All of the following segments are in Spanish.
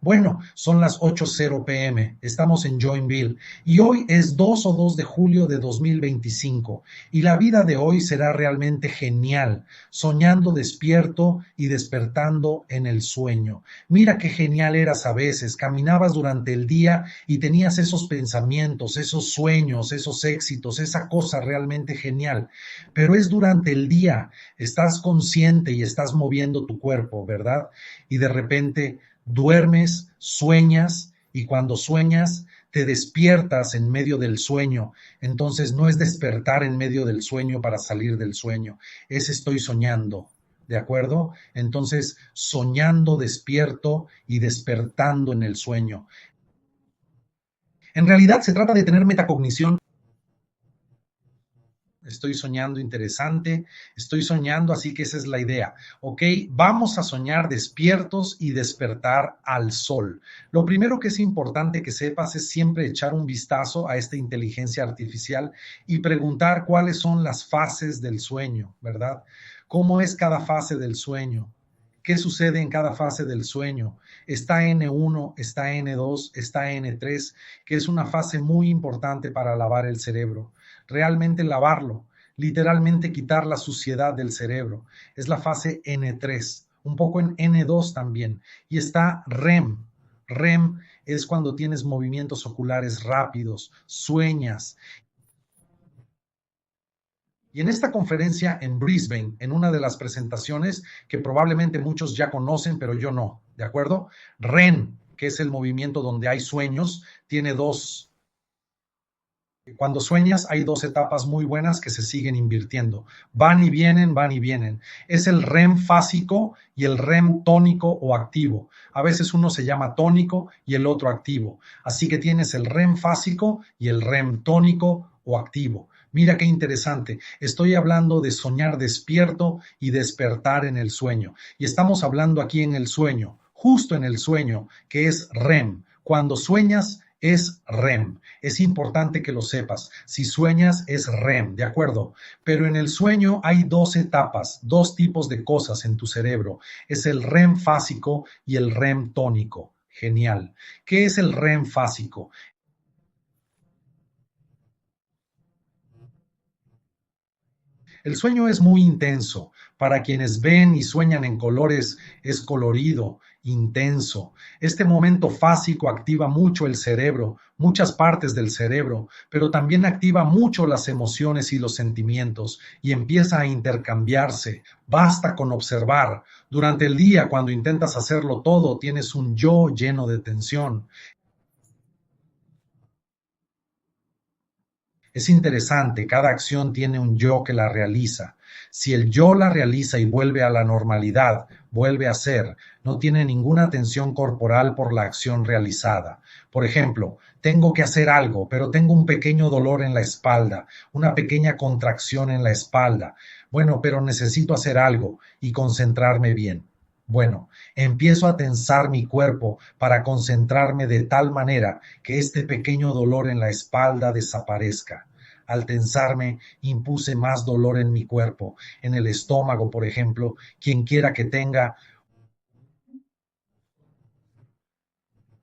Bueno, son las 8:00 p.m. Estamos en Joinville y hoy es 2 de julio de 2025 y la vida de hoy será realmente genial, soñando despierto y despertando en el sueño. Mira qué genial eras a veces, caminabas durante el día y tenías esos pensamientos, esos sueños, esos éxitos, esa cosa realmente genial, pero es durante el día, estás consciente y estás moviendo tu cuerpo, ¿verdad? Y de repente duermes, sueñas y cuando sueñas te despiertas en medio del sueño. Entonces no es despertar en medio del sueño para salir del sueño, es estoy soñando. ¿De acuerdo? Entonces, soñando despierto y despertando en el sueño. En realidad se trata de tener metacognición. Estoy soñando interesante, estoy soñando, así que esa es la idea, ¿ok? Vamos a soñar despiertos y despertar al sol. Lo primero que es importante que sepas es siempre echar un vistazo a esta inteligencia artificial y preguntar cuáles son las fases del sueño, ¿verdad? ¿Cómo es cada fase del sueño? ¿Qué sucede en cada fase del sueño? Está N1, está N2, está N3, que es una fase muy importante para lavar el cerebro. Realmente lavarlo, literalmente quitar la suciedad del cerebro. Es la fase N3, un poco en N2 también. Y está REM. REM es cuando tienes movimientos oculares rápidos, sueñas. Y en esta conferencia en Brisbane, en una de las presentaciones que probablemente muchos ya conocen, pero yo no, ¿de acuerdo? REM, que es el movimiento donde hay sueños, tiene dos. Cuando sueñas hay dos etapas muy buenas que se siguen invirtiendo. Van y vienen, van y vienen. Es el REM fásico y el REM tónico o activo. A veces uno se llama tónico y el otro activo. Así que tienes el REM fásico y el REM tónico o activo. Mira qué interesante. Estoy hablando de soñar despierto y despertar en el sueño. Y estamos hablando aquí en el sueño, justo en el sueño, que es REM. Cuando sueñas es REM. Es importante que lo sepas. Si sueñas es REM, ¿de acuerdo? Pero en el sueño hay dos etapas, dos tipos de cosas en tu cerebro. Es el REM fásico y el REM tónico. Genial. ¿Qué es el REM fásico? El sueño es muy intenso. Para quienes ven y sueñan en colores, es colorido, intenso. Este momento fásico activa mucho el cerebro, muchas partes del cerebro, pero también activa mucho las emociones y los sentimientos y empieza a intercambiarse. Basta con observar. Durante el día, cuando intentas hacerlo todo, tienes un yo lleno de tensión. Es interesante, cada acción tiene un yo que la realiza. Si el yo la realiza y vuelve a la normalidad, vuelve a ser, no tiene ninguna tensión corporal por la acción realizada. Por ejemplo, tengo que hacer algo, pero tengo un pequeño dolor en la espalda, una pequeña contracción en la espalda. Bueno, pero necesito hacer algo y concentrarme bien. Bueno, empiezo a tensar mi cuerpo para concentrarme de tal manera que este pequeño dolor en la espalda desaparezca. Al tensarme, impuse más dolor en mi cuerpo, en el estómago, por ejemplo. Quien quiera que tenga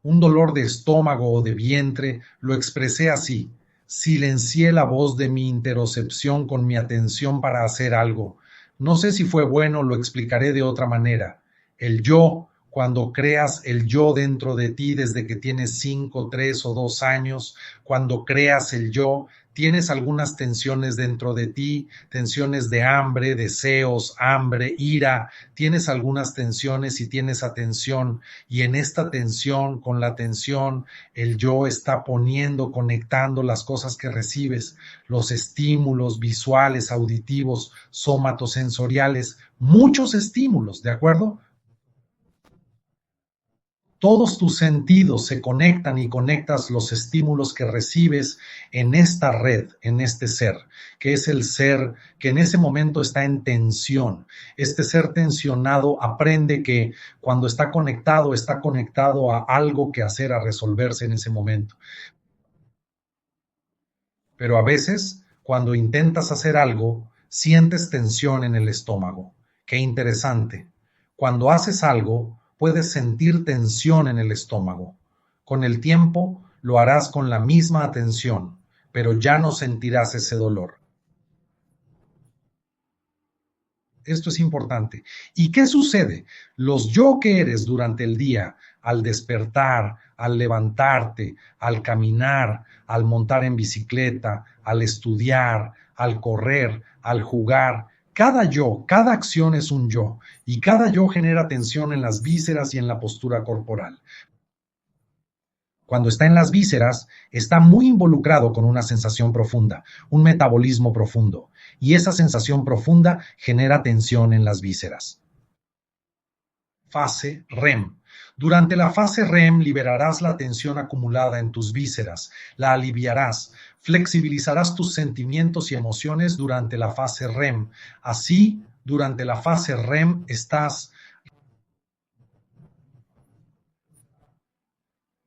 un dolor de estómago o de vientre, lo expresé así. Silencié la voz de mi interocepción con mi atención para hacer algo. No sé si fue bueno, lo explicaré de otra manera. El yo, cuando creas el yo dentro de ti desde que tienes 5, 3 o 2 años, cuando creas el yo, tienes algunas tensiones dentro de ti, tensiones de hambre, deseos, hambre, ira, tienes algunas tensiones y tienes atención y en esta tensión, con la tensión, el yo está poniendo, conectando las cosas que recibes, los estímulos visuales, auditivos, somatosensoriales, muchos estímulos, ¿de acuerdo? Todos tus sentidos se conectan y conectas los estímulos que recibes en esta red, en este ser, que es el ser que en ese momento está en tensión. Este ser tensionado aprende que cuando está conectado a algo que hacer, a resolverse en ese momento. Pero a veces, cuando intentas hacer algo, sientes tensión en el estómago. Qué interesante. Cuando haces algo, puedes sentir tensión en el estómago. Con el tiempo lo harás con la misma atención, pero ya no sentirás ese dolor. Esto es importante. ¿Y qué sucede? Los yo que eres durante el día, al despertar, al levantarte, al caminar, al montar en bicicleta, al estudiar, al correr, al jugar, cada yo, cada acción es un yo, y cada yo genera tensión en las vísceras y en la postura corporal. Cuando está en las vísceras, está muy involucrado con una sensación profunda, un metabolismo profundo, y esa sensación profunda genera tensión en las vísceras. Fase REM. Durante la fase REM liberarás la tensión acumulada en tus vísceras, la aliviarás, flexibilizarás tus sentimientos y emociones durante la fase REM. Así, durante la fase REM estás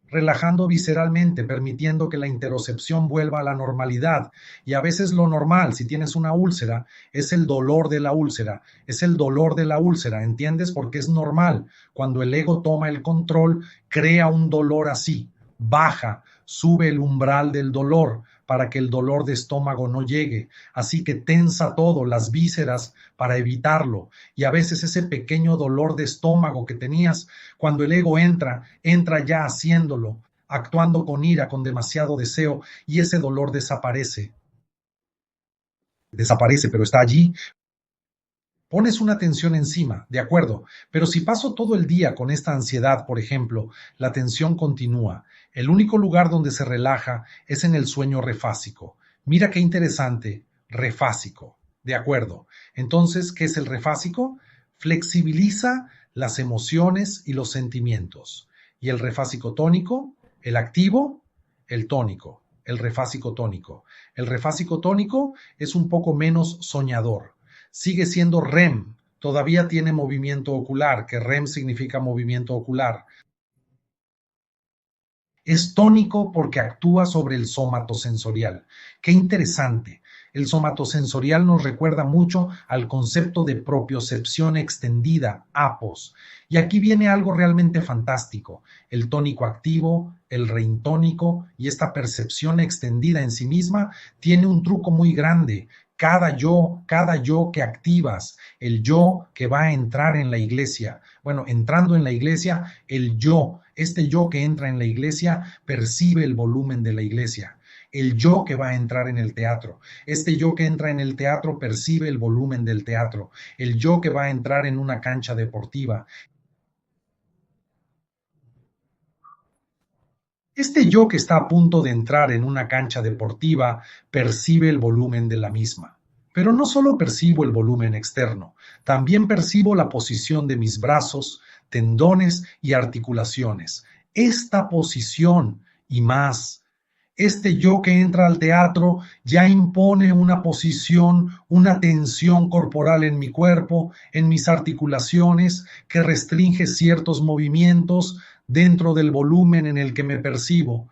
relajando visceralmente, permitiendo que la interocepción vuelva a la normalidad. Y a veces lo normal, si tienes una úlcera, es el dolor de la úlcera, es el dolor de la úlcera, ¿entiendes? Porque es normal. Cuando el ego toma el control, crea un dolor así, baja, sube el umbral del dolor para que el dolor de estómago no llegue. Así que tensa todo, las vísceras, para evitarlo. Y a veces ese pequeño dolor de estómago que tenías, cuando el ego entra ya haciéndolo, actuando con ira, con demasiado deseo, y ese dolor desaparece. Desaparece, pero está allí. Pones una tensión encima, de acuerdo, pero si paso todo el día con esta ansiedad, por ejemplo, la tensión continúa. El único lugar donde se relaja es en el sueño refásico. Mira qué interesante, refásico, de acuerdo. Entonces, ¿qué es el refásico? Flexibiliza las emociones y los sentimientos. Y el refásico tónico, el activo, el tónico, el refásico tónico. El refásico tónico es un poco menos soñador. Sigue siendo REM, todavía tiene movimiento ocular, que REM significa movimiento ocular. Es tónico porque actúa sobre el somatosensorial. Qué interesante. El somatosensorial nos recuerda mucho al concepto de propiocepción extendida, APOS. Y aquí viene algo realmente fantástico. El tónico activo, el reintónico y esta percepción extendida en sí misma tiene un truco muy grande. Cada yo que activas, el yo que va a entrar en la iglesia. Bueno, entrando en la iglesia, el yo, este yo que entra en la iglesia, percibe el volumen de la iglesia. El yo que va a entrar en el teatro. Este yo que entra en el teatro percibe el volumen del teatro. El yo que va a entrar en una cancha deportiva. Este yo que está a punto de entrar en una cancha deportiva percibe el volumen de la misma. Pero no solo percibo el volumen externo, también percibo la posición de mis brazos, tendones y articulaciones. Esta posición y más. Este yo que entra al teatro ya impone una posición, una tensión corporal en mi cuerpo, en mis articulaciones, que restringe ciertos movimientos dentro del volumen en el que me percibo.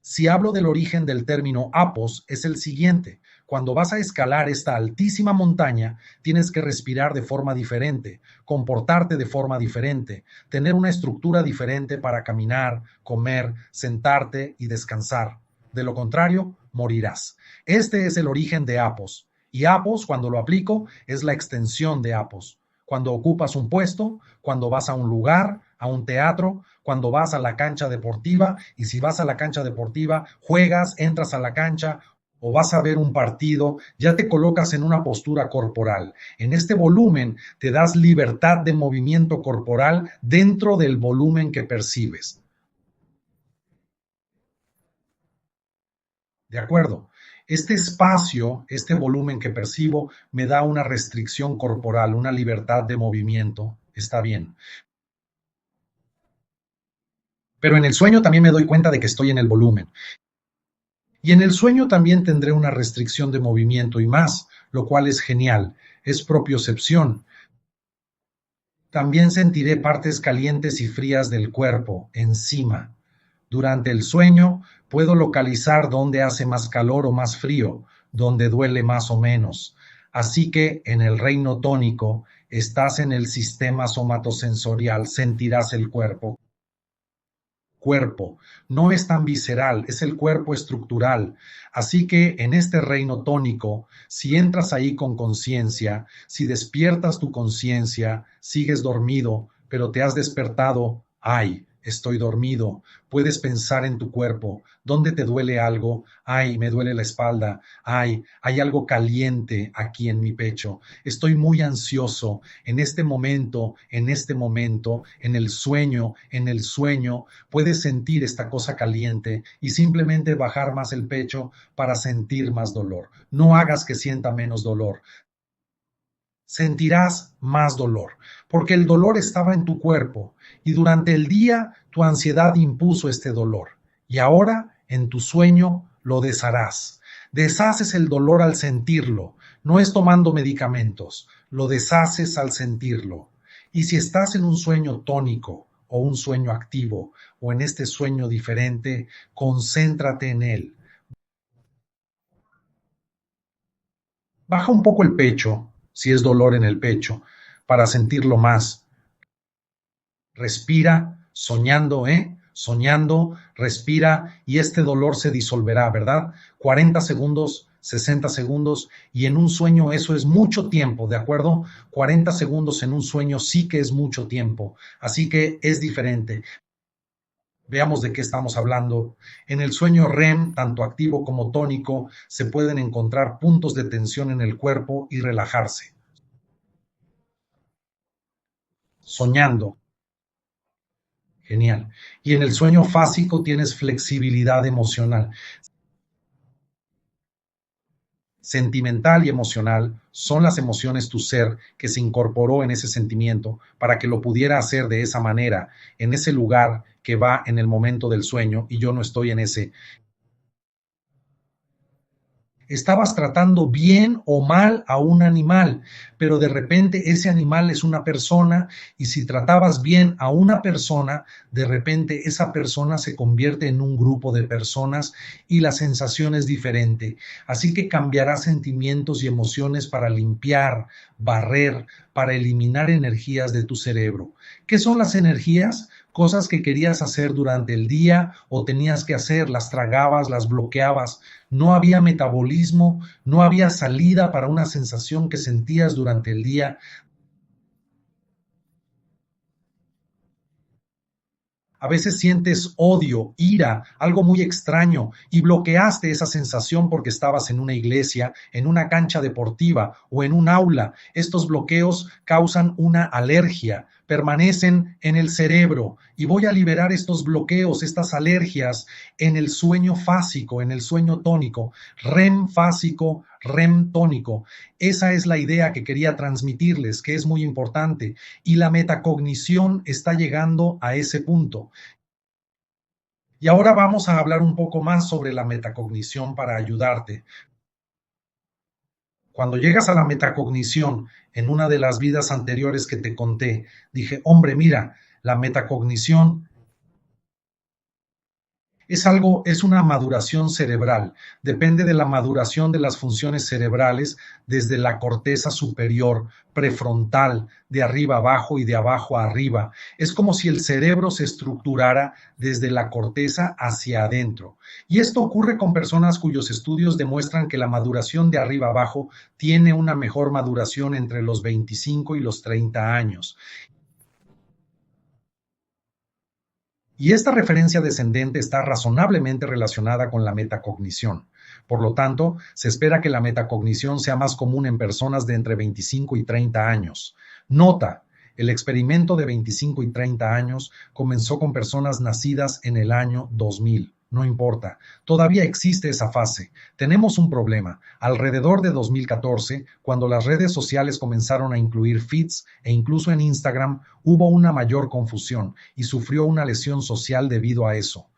Si hablo del origen del término apos, es el siguiente. Cuando vas a escalar esta altísima montaña, tienes que respirar de forma diferente, comportarte de forma diferente, tener una estructura diferente para caminar, comer, sentarte y descansar. De lo contrario, morirás. Este es el origen de apos. Y apos, cuando lo aplico, es la extensión de apos. Cuando ocupas un puesto, cuando vas a un lugar, a un teatro, cuando vas a la cancha deportiva, y si vas a la cancha deportiva, juegas, entras a la cancha o vas a ver un partido, ya te colocas en una postura corporal. En este volumen te das libertad de movimiento corporal dentro del volumen que percibes. ¿De acuerdo? Este espacio, este volumen que percibo, me da una restricción corporal, una libertad de movimiento. Está bien. Pero en el sueño también me doy cuenta de que estoy en el volumen. Y en el sueño también tendré una restricción de movimiento y más, lo cual es genial. Es propiocepción. También sentiré partes calientes y frías del cuerpo, encima. Durante el sueño puedo localizar dónde hace más calor o más frío, dónde duele más o menos. Así que en el reino tónico estás en el sistema somatosensorial, sentirás el cuerpo. Cuerpo, no es tan visceral, es el cuerpo estructural. Así que en este reino tónico, si entras ahí con conciencia, si despiertas tu conciencia, sigues dormido, pero te has despertado, ay, estoy dormido, puedes pensar en tu cuerpo, ¿dónde te duele algo? Ay, me duele la espalda, ay, hay algo caliente aquí en mi pecho, estoy muy ansioso, en este momento, en el sueño, puedes sentir esta cosa caliente y simplemente bajar más el pecho para sentir más dolor. No hagas que sienta menos dolor. Sentirás más dolor, porque el dolor estaba en tu cuerpo y durante el día tu ansiedad impuso este dolor y ahora en tu sueño lo desharás. Deshaces el dolor al sentirlo, no es tomando medicamentos, lo deshaces al sentirlo. Y si estás en un sueño tónico o un sueño activo o en este sueño diferente, concéntrate en él. Baja un poco el pecho, si es dolor en el pecho, para sentirlo más. Respira, soñando, Soñando, respira y este dolor se disolverá, ¿verdad? 40 segundos, 60 segundos y en un sueño eso es mucho tiempo, ¿de acuerdo? 40 segundos en un sueño sí que es mucho tiempo, así que es diferente. Veamos de qué estamos hablando. En el sueño REM, tanto activo como tónico, se pueden encontrar puntos de tensión en el cuerpo y relajarse. Soñando. Genial. Y en el sueño fásico tienes flexibilidad emocional. Sentimental y emocional son las emociones tu ser que se incorporó en ese sentimiento para que lo pudiera hacer de esa manera, en ese lugar que va en el momento del sueño y yo no estoy en ese. Estabas tratando bien o mal a un animal, pero de repente ese animal es una persona y si tratabas bien a una persona, de repente esa persona se convierte en un grupo de personas y la sensación es diferente. Así que cambiarás sentimientos y emociones para limpiar, barrer, para eliminar energías de tu cerebro. ¿Qué son las energías? Cosas que querías hacer durante el día o tenías que hacer, las tragabas, las bloqueabas. No había metabolismo, no había salida para una sensación que sentías durante el día. A veces sientes odio, ira, algo muy extraño y bloqueaste esa sensación porque estabas en una iglesia, en una cancha deportiva o en un aula. Estos bloqueos causan una alergia, permanecen en el cerebro y voy a liberar estos bloqueos, estas alergias en el sueño fásico, en el sueño tónico, REM fásico, REM tónico. Esa es la idea que quería transmitirles, que es muy importante. Y la metacognición está llegando a ese punto. Y ahora vamos a hablar un poco más sobre la metacognición para ayudarte. Cuando llegas a la metacognición, en una de las vidas anteriores que te conté, dije, hombre, mira, la metacognición es una maduración cerebral. Depende de la maduración de las funciones cerebrales desde la corteza superior, prefrontal, de arriba abajo y de abajo a arriba. Es como si el cerebro se estructurara desde la corteza hacia adentro. Y esto ocurre con personas cuyos estudios demuestran que la maduración de arriba abajo tiene una mejor maduración entre los 25 y los 30 años. Y esta referencia descendente está razonablemente relacionada con la metacognición. Por lo tanto, se espera que la metacognición sea más común en personas de entre 25 y 30 años. Nota, el experimento de 25 y 30 años comenzó con personas nacidas en el año 2000. No importa, todavía existe esa fase. Tenemos un problema. Alrededor de 2014, cuando las redes sociales comenzaron a incluir feeds e incluso en Instagram, hubo una mayor confusión y sufrió una lesión social debido a eso.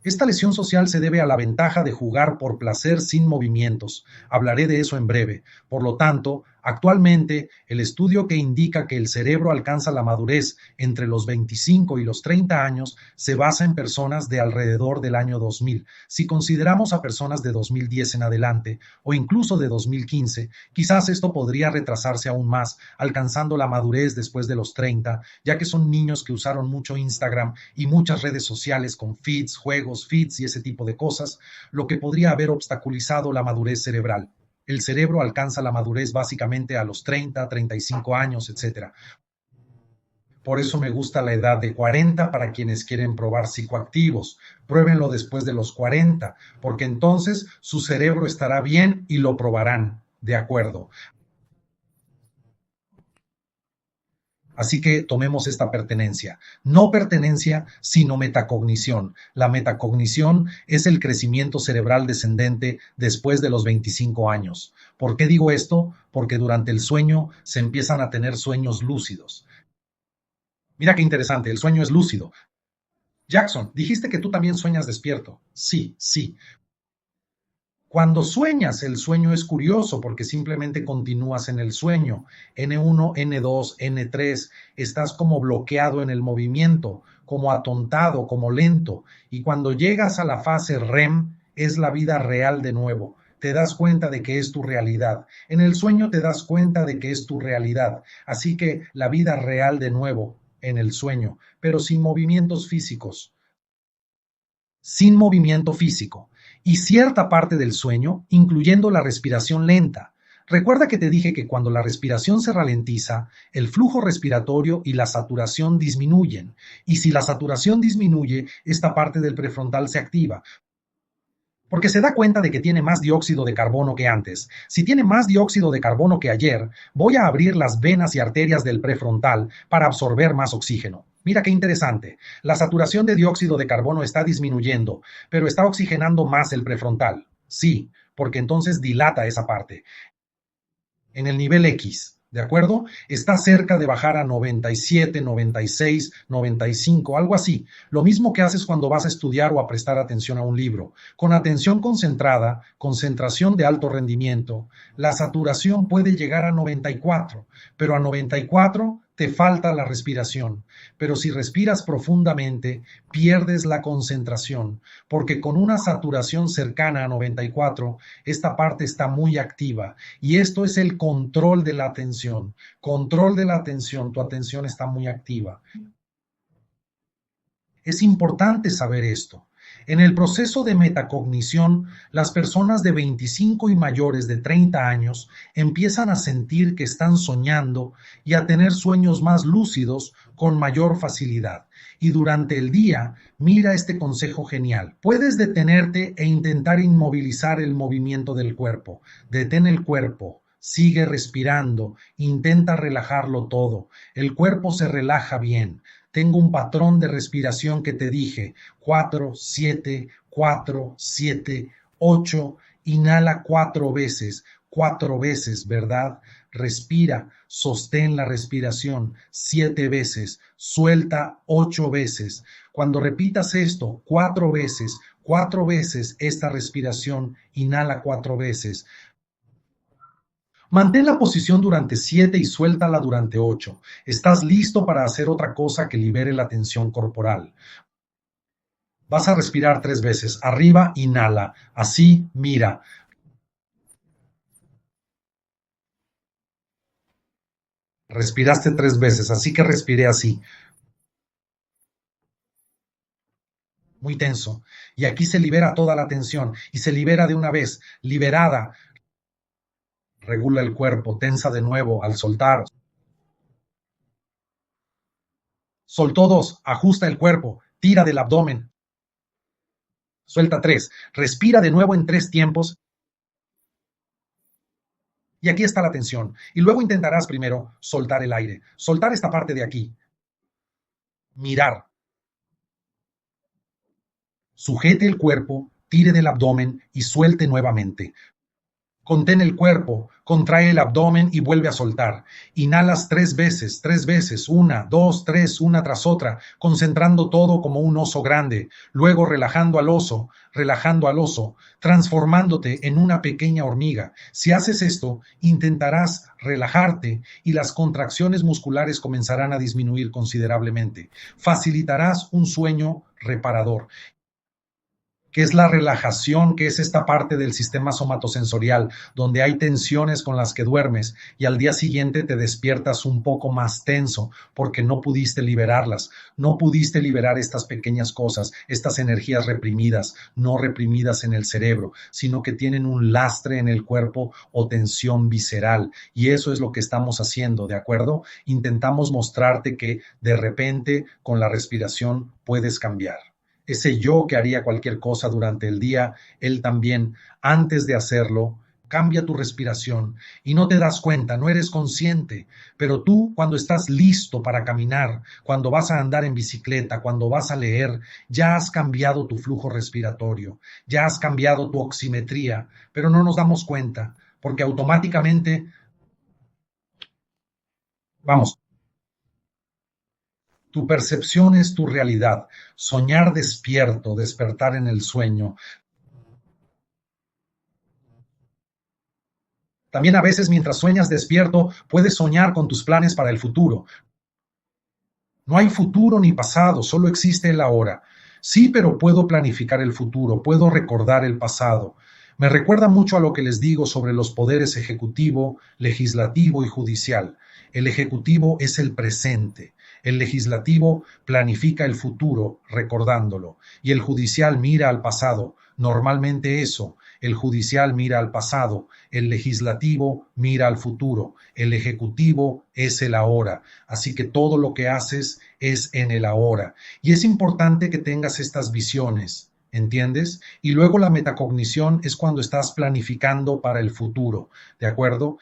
Esta lesión social se debe a la ventaja de jugar por placer sin movimientos. Hablaré de eso en breve. Por lo tanto, Actualmente, el estudio que indica que el cerebro alcanza la madurez entre los 25 y los 30 años se basa en personas de alrededor del año 2000. Si consideramos a personas de 2010 en adelante o incluso de 2015, quizás esto podría retrasarse aún más, alcanzando la madurez después de los 30, ya que son niños que usaron mucho Instagram y muchas redes sociales con feeds, juegos, feeds y ese tipo de cosas, lo que podría haber obstaculizado la madurez cerebral. El cerebro alcanza la madurez básicamente a los 30, 35 años, etcétera. Por eso me gusta la edad de 40 para quienes quieren probar psicoactivos. Pruébenlo después de los 40, porque entonces su cerebro estará bien y lo probarán. De acuerdo. Así que tomemos esta pertenencia. No pertenencia, sino metacognición. La metacognición es el crecimiento cerebral descendente después de los 25 años. ¿Por qué digo esto? Porque durante el sueño se empiezan a tener sueños lúcidos. Mira qué interesante, el sueño es lúcido. Jackson, dijiste que tú también sueñas despierto. Sí, sí. Cuando sueñas, el sueño es curioso porque simplemente continúas en el sueño. N1, N2, N3, estás como bloqueado en el movimiento, como atontado, como lento. Y cuando llegas a la fase REM, es la vida real de nuevo. Te das cuenta de que es tu realidad. En el sueño te das cuenta de que es tu realidad. Así que la vida real de nuevo en el sueño, pero sin movimientos físicos, sin movimiento físico y cierta parte del sueño, incluyendo la respiración lenta. Recuerda que te dije que cuando la respiración se ralentiza, el flujo respiratorio y la saturación disminuyen. Y si la saturación disminuye, esta parte del prefrontal se activa, porque se da cuenta de que tiene más dióxido de carbono que antes. Si tiene más dióxido de carbono que ayer, voy a abrir las venas y arterias del prefrontal para absorber más oxígeno. Mira qué interesante. La saturación de dióxido de carbono está disminuyendo, pero está oxigenando más el prefrontal. Sí, porque entonces dilata esa parte en el nivel X, ¿de acuerdo? Está cerca de bajar a 97, 96, 95, algo así. Lo mismo que haces cuando vas a estudiar o a prestar atención a un libro. Con atención concentrada, concentración de alto rendimiento, la saturación puede llegar a 94, pero a 94 te falta la respiración. Pero si respiras profundamente, pierdes la concentración, porque con una saturación cercana a 94, esta parte está muy activa. Y esto es el control de la atención. Control de la atención, tu atención está muy activa. Es importante saber esto. En el proceso de metacognición, las personas de 25 y mayores de 30 años empiezan a sentir que están soñando y a tener sueños más lúcidos con mayor facilidad. Y durante el día, mira este consejo genial. Puedes detenerte e intentar inmovilizar el movimiento del cuerpo. Detén el cuerpo. Sigue respirando, intenta relajarlo todo. El cuerpo se relaja bien. Tengo un patrón de respiración que te dije, 4, 7, 8, inhala 4 veces, ¿verdad? Respira, sostén la respiración 7 veces, suelta 8 veces. Cuando repitas esto 4 veces esta respiración, inhala 4 veces. Mantén la posición durante 7 y suéltala durante 8. Estás listo para hacer otra cosa que libere la tensión corporal. Vas a respirar 3 veces. Arriba, inhala. Así, mira. Respiraste 3 veces, así que respiré así. Muy tenso. Y aquí se libera toda la tensión y se libera de una vez. Liberada. Regula el cuerpo, tensa de nuevo al soltar. Soltó 2, ajusta el cuerpo, tira del abdomen. Suelta 3, respira de nuevo en 3 tiempos. Y aquí está la tensión. Y luego intentarás primero soltar el aire, soltar esta parte de aquí. Mirar. Sujete el cuerpo, tire del abdomen y suelte nuevamente. Contén el cuerpo, contrae el abdomen y vuelve a soltar. Inhalas 3 veces, una, dos, tres, una tras otra, concentrando todo como un oso grande, luego relajando al oso, transformándote en una pequeña hormiga. Si haces esto, intentarás relajarte y las contracciones musculares comenzarán a disminuir considerablemente. Facilitarás un sueño reparador, que es la relajación, que es esta parte del sistema somatosensorial, donde hay tensiones con las que duermes y al día siguiente te despiertas un poco más tenso porque no pudiste liberarlas, no pudiste liberar estas pequeñas cosas, estas energías reprimidas, no reprimidas en el cerebro, sino que tienen un lastre en el cuerpo o tensión visceral. Y eso es lo que estamos haciendo, ¿de acuerdo? Intentamos mostrarte que de repente con la respiración puedes cambiar. Ese yo que haría cualquier cosa durante el día, él también, antes de hacerlo, cambia tu respiración y no te das cuenta, no eres consciente, pero tú cuando estás listo para caminar, cuando vas a andar en bicicleta, cuando vas a leer, ya has cambiado tu flujo respiratorio, ya has cambiado tu oximetría, pero no nos damos cuenta, porque automáticamente, vamos, tu percepción es tu realidad. Soñar despierto, despertar en el sueño. También a veces mientras sueñas despierto, puedes soñar con tus planes para el futuro. No hay futuro ni pasado, solo existe el ahora. Sí, pero puedo planificar el futuro, puedo recordar el pasado. Me recuerda mucho a lo que les digo sobre los poderes ejecutivo, legislativo y judicial. El ejecutivo es el presente. El legislativo planifica el futuro recordándolo y el judicial mira al pasado. Normalmente eso, el judicial mira al pasado, el legislativo mira al futuro, el ejecutivo es el ahora. Así que todo lo que haces es en el ahora. Y es importante que tengas estas visiones, ¿entiendes? Y luego la metacognición es cuando estás planificando para el futuro, ¿de acuerdo?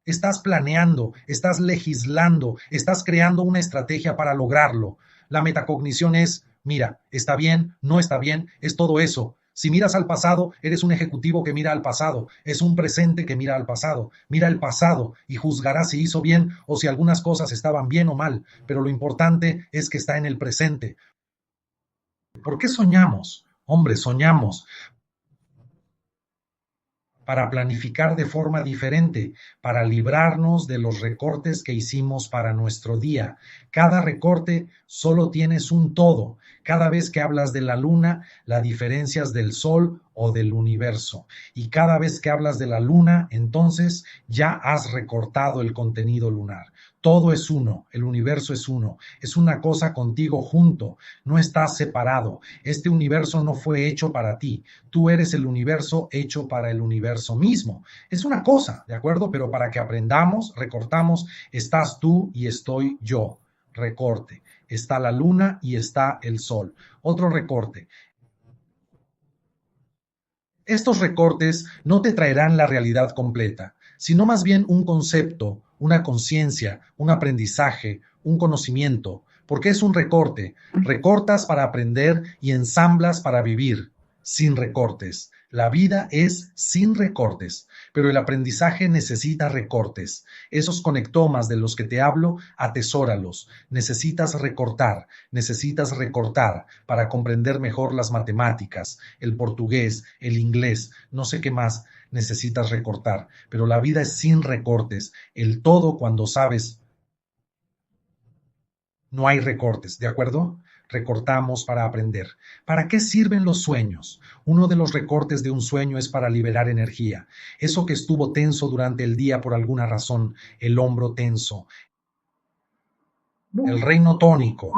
Estás planeando, estás legislando, estás creando una estrategia para lograrlo. La metacognición es, mira, está bien, no está bien, es todo eso. Si miras al pasado, eres un ejecutivo que mira al pasado, es un presente que mira al pasado, mira el pasado y juzgará si hizo bien o si algunas cosas estaban bien o mal, pero lo importante es que está en el presente. ¿Por qué soñamos? Hombre, soñamos para planificar de forma diferente, para librarnos de los recortes que hicimos para nuestro día. Cada recorte solo tienes un todo. Cada vez que hablas de la luna, la diferencias del sol o del universo. Y cada vez que hablas de la luna, entonces ya has recortado el contenido lunar. Todo es uno, el universo es uno, es una cosa contigo junto, no estás separado. Este universo no fue hecho para ti, tú eres el universo hecho para el universo mismo. Es una cosa, ¿de acuerdo? Pero para que aprendamos, recortamos, estás tú y estoy yo. Recorte. Está la luna y está el sol. Otro recorte. Estos recortes no te traerán la realidad completa, sino más bien un concepto, una conciencia, un aprendizaje, un conocimiento, porque es un recorte. Recortas para aprender y ensamblas para vivir, sin recortes. La vida es sin recortes, pero el aprendizaje necesita recortes. Esos conectomas de los que te hablo, atesóralos. Necesitas recortar para comprender mejor las matemáticas, el portugués, el inglés, no sé qué más necesitas recortar, pero la vida es sin recortes. El todo cuando sabes no hay recortes, ¿de acuerdo? Recortamos para aprender. ¿Para qué sirven los sueños? Uno de los recortes de un sueño es para liberar energía. Eso que estuvo tenso durante el día por alguna razón, el hombro tenso, el reino tónico.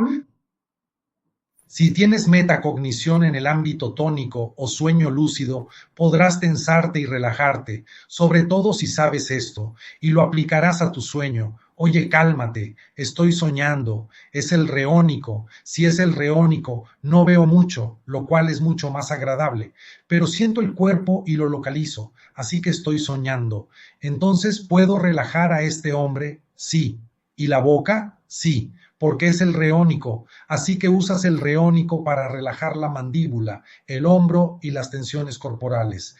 Si tienes metacognición en el ámbito tónico o sueño lúcido, podrás tensarte y relajarte, sobre todo si sabes esto, y lo aplicarás a tu sueño. Oye, cálmate, estoy soñando, es el reónico. Si es el reónico, no veo mucho, lo cual es mucho más agradable, pero siento el cuerpo y lo localizo, así que estoy soñando. Entonces, ¿puedo relajar a este hombre? Sí. ¿Y la boca? Sí, porque es el reónico. Así que usas el reónico para relajar la mandíbula, el hombro y las tensiones corporales.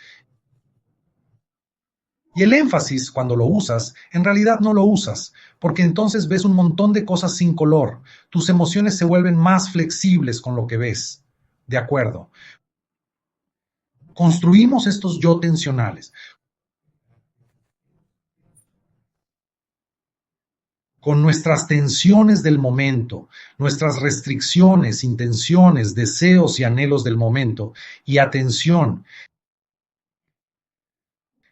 Y el énfasis, cuando lo usas, en realidad no lo usas, porque entonces ves un montón de cosas sin color. Tus emociones se vuelven más flexibles con lo que ves. De acuerdo. Construimos estos yo tensionales con nuestras tensiones del momento, nuestras restricciones, intenciones, deseos y anhelos del momento. Y atención,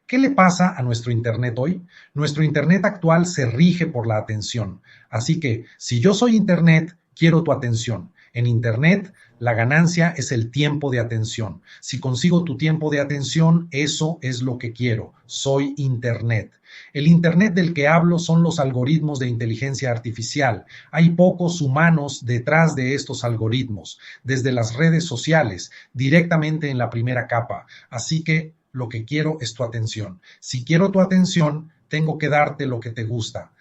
¿qué le pasa a nuestro Internet hoy? Nuestro Internet actual se rige por la atención. Así que si yo soy Internet, quiero tu atención. En Internet, la ganancia es el tiempo de atención. Si consigo tu tiempo de atención, eso es lo que quiero. Soy Internet. El Internet del que hablo son los algoritmos de inteligencia artificial. Hay pocos humanos detrás de estos algoritmos, desde las redes sociales, directamente en la primera capa. Así que lo que quiero es tu atención. Si quiero tu atención, tengo que darte lo que te gusta.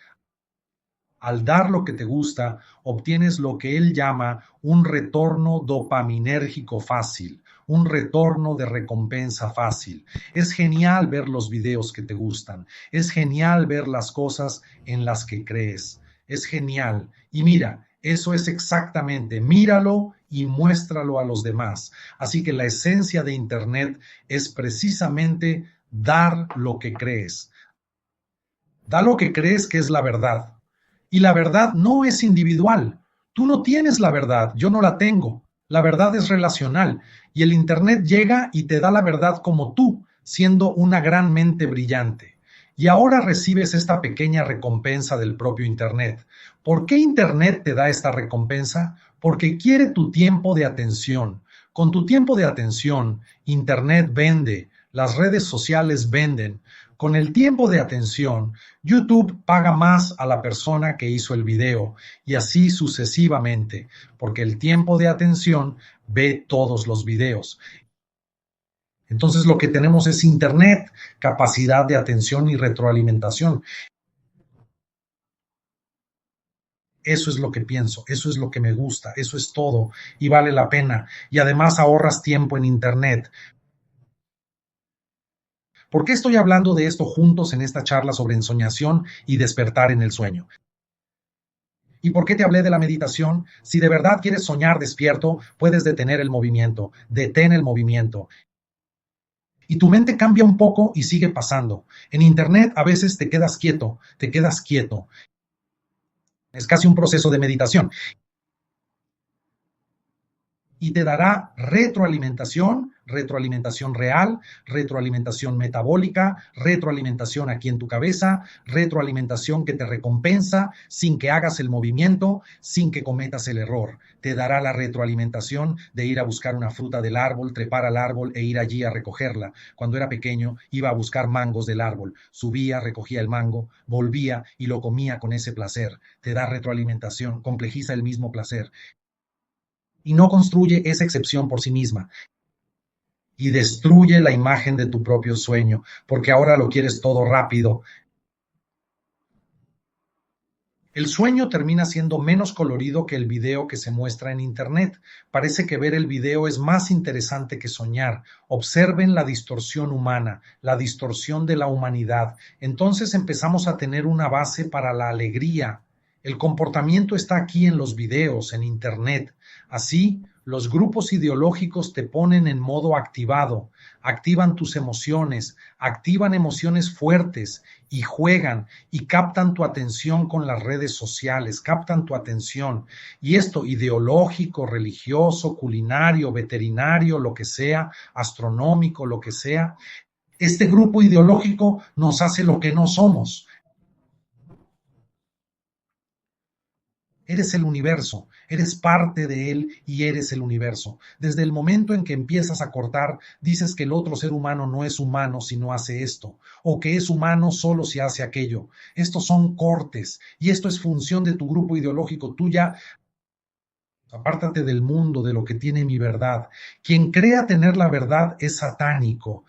Al dar lo que te gusta, obtienes lo que él llama un retorno dopaminérgico fácil, un retorno de recompensa fácil. Es genial ver los videos que te gustan, es genial ver las cosas en las que crees, es genial. Y mira, eso es exactamente, míralo y muéstralo a los demás. Así que la esencia de Internet es precisamente dar lo que crees. Da lo que crees que es la verdad. Y la verdad no es individual. Tú no tienes la verdad, yo no la tengo. La verdad es relacional. Y el Internet llega y te da la verdad como tú, siendo una gran mente brillante. Y ahora recibes esta pequeña recompensa del propio Internet. ¿Por qué Internet te da esta recompensa? Porque quiere tu tiempo de atención. Con tu tiempo de atención, Internet vende, las redes sociales venden. Con el tiempo de atención, YouTube paga más a la persona que hizo el video y así sucesivamente, porque el tiempo de atención ve todos los videos. Entonces lo que tenemos es Internet, capacidad de atención y retroalimentación. Eso es lo que pienso, eso es lo que me gusta, eso es todo y vale la pena. Y además ahorras tiempo en Internet. ¿Por qué estoy hablando de esto juntos en esta charla sobre ensoñación y despertar en el sueño? ¿Y por qué te hablé de la meditación? Si de verdad quieres soñar despierto, puedes detener el movimiento. Detén el movimiento. Y tu mente cambia un poco y sigue pasando. En Internet a veces te quedas quieto, te quedas quieto. Es casi un proceso de meditación. Y te dará retroalimentación, retroalimentación real, retroalimentación metabólica, retroalimentación aquí en tu cabeza, retroalimentación que te recompensa sin que hagas el movimiento, sin que cometas el error. Te dará la retroalimentación de ir a buscar una fruta del árbol, trepar al árbol e ir allí a recogerla. Cuando era pequeño iba a buscar mangos del árbol, subía, recogía el mango, volvía y lo comía con ese placer. Te da retroalimentación, complejiza el mismo placer y no construye esa excepción por sí misma y destruye la imagen de tu propio sueño, porque ahora lo quieres todo rápido. El sueño termina siendo menos colorido que el video que se muestra en Internet. Parece que ver el video es más interesante que soñar. Observen la distorsión humana, la distorsión de la humanidad. Entonces empezamos a tener una base para la alegría. El comportamiento está aquí en los videos, en Internet. Así, los grupos ideológicos te ponen en modo activado, activan tus emociones, activan emociones fuertes y juegan y captan tu atención con las redes sociales, captan tu atención. Y esto ideológico, religioso, culinario, veterinario, lo que sea, astronómico, lo que sea, este grupo ideológico nos hace lo que no somos. Eres el universo, eres parte de él y eres el universo. Desde el momento en que empiezas a cortar, dices que el otro ser humano no es humano si no hace esto, o que es humano solo si hace aquello. Estos son cortes y esto es función de tu grupo ideológico. Tú ya apártate del mundo, de lo que tiene mi verdad. Quien crea tener la verdad es satánico.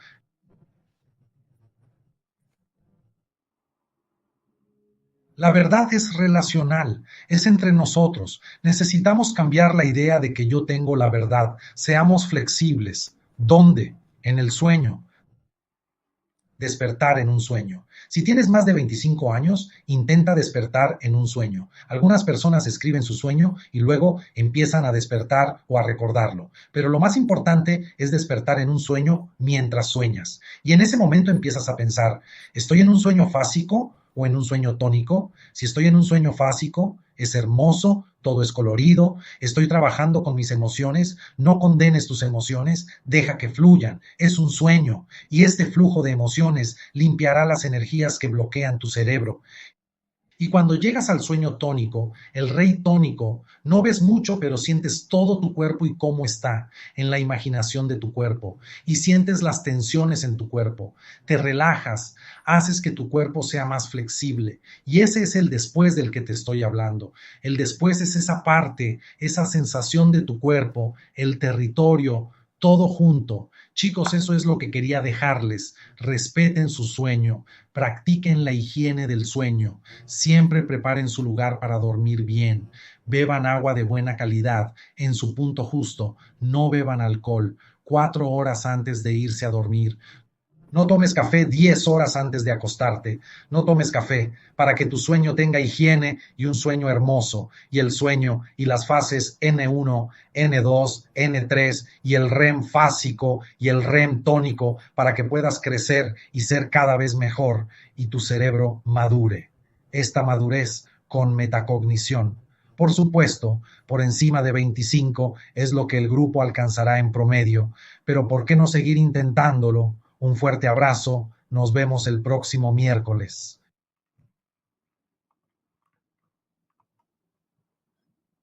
La verdad es relacional, es entre nosotros. Necesitamos cambiar la idea de que yo tengo la verdad. Seamos flexibles. ¿Dónde? En el sueño. despertar en un sueño. Si tienes más de 25 años, intenta despertar en un sueño. Algunas personas escriben su sueño y luego empiezan a despertar o a recordarlo. Pero lo más importante es despertar en un sueño mientras sueñas. Y en ese momento empiezas a pensar, ¿estoy en un sueño fásico o en un sueño tónico? Si estoy en un sueño fásico, es hermoso, todo es colorido, estoy trabajando con mis emociones, no condenes tus emociones, deja que fluyan, es un sueño y este flujo de emociones limpiará las energías que bloquean tu cerebro. Y cuando llegas al sueño tónico, el rey tónico, no ves mucho, pero sientes todo tu cuerpo y cómo está en la imaginación de tu cuerpo. Y sientes las tensiones en tu cuerpo. Te relajas, haces que tu cuerpo sea más flexible. Y ese es el después del que te estoy hablando. El después es esa parte, esa sensación de tu cuerpo, el territorio, todo junto. Chicos, eso es lo que quería dejarles. Respeten su sueño, practiquen la higiene del sueño, siempre preparen su lugar para dormir bien, beban agua de buena calidad, en su punto justo, no beban alcohol, 4 horas antes de irse a dormir. No tomes café 10 horas antes de acostarte. No tomes café para que tu sueño tenga higiene y un sueño hermoso. Y el sueño y las fases N1, N2, N3 y el REM fásico y el REM tónico para que puedas crecer y ser cada vez mejor y tu cerebro madure. Esta madurez con metacognición. Por supuesto, por encima de 25 es lo que el grupo alcanzará en promedio, pero ¿por qué no seguir intentándolo? Un fuerte abrazo, nos vemos el próximo miércoles.